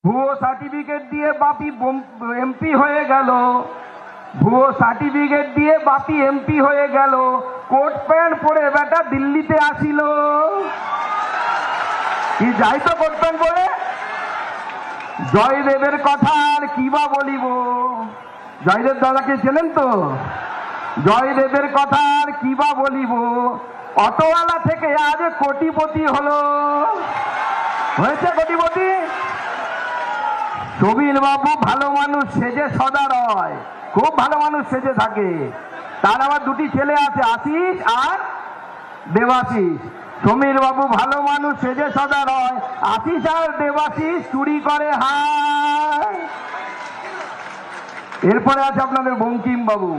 ভুয়ো সার্টিফিকেট দিয়ে বাপি এমপি হয়ে গেল। ভুয়ো সার্টিফিকেট দিয়ে বাপি এমপি হয়ে গেল। কোট প্যান্ট পরে বেটা দিল্লিতে আসিল। কি যাই তো কোট প্যান্ট পরে। জয়দেবের কথা আর কি বা বলিব। জয়দেব দাদাকে চেনেন তো? জয়দেবের কথা আর কি বা বলিব। অটোওয়ালা থেকে আজ কোটিপতি হলো। হয়েছে কোটিপতি। সবিন বাবু ভালো মানুষ সেজে সদা রয়, খুব ভালো মানুষ সেজে থাকে। তার আবার দুটি ছেলে আছে, আশিস আর দেবাশিস। সমীর বাবু ভালো মানুষ সেজে সদা রয়, আশিস আর দেবাশিস চুরি করে হায়। এরপরে আছে আপনাদের বঙ্কিম বাবু।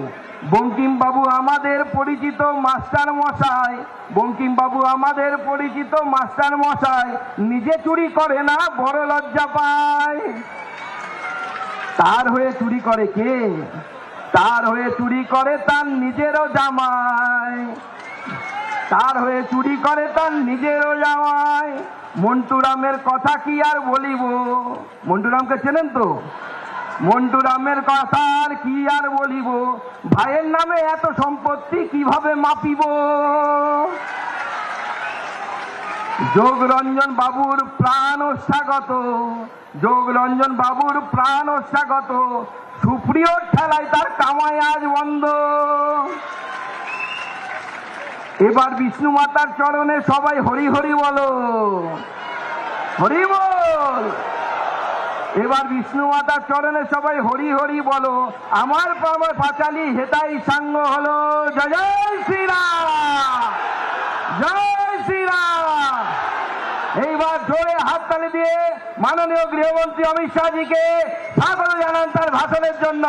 বঙ্কিম বাবু আমাদের পরিচিত মাস্টার মশাই। বঙ্কিম বাবু আমাদের পরিচিত মাস্টার মশাই, নিজে চুরি করে না বড় লজ্জা পায়। তার হয়ে চুরি করে কে? তার হয়ে চুরি করে তার নিজেরও জামাই। তার হয়ে চুরি করে তার নিজেরও জামাই। মন্টুরামের কথা কি আর বলিব। মন্টুরামকে চেনেন তো? মন্টুরামের কথা আর কি আর বলিব। ভাইয়ের নামে এত সম্পত্তি কিভাবে মাপিব। যোগরঞ্জন বাবুর প্রাণ স্বাগত। যোগরঞ্জন বাবুর প্রাণ স্বাগত। সুপ্রিয়র ঠেলায় তার কামাই আজ বন্ধ। এবার বিষ্ণু মাতার চরণে সবাই হরি হরি বলো। হরি বল। এবার বিষ্ণু মাতার চরণে সবাই হরি হরি বলো। আমার পাঁচালী হেতাই সাঙ্গ হলো। জয় জয় শ্রীরাম, জয় শ্রীরাম। এইবার জোরে হাততালি দিয়ে মাননীয় গৃহমন্ত্রী অমিত শাহজিকে স্বাগত জানান তার ভাষণের জন্য।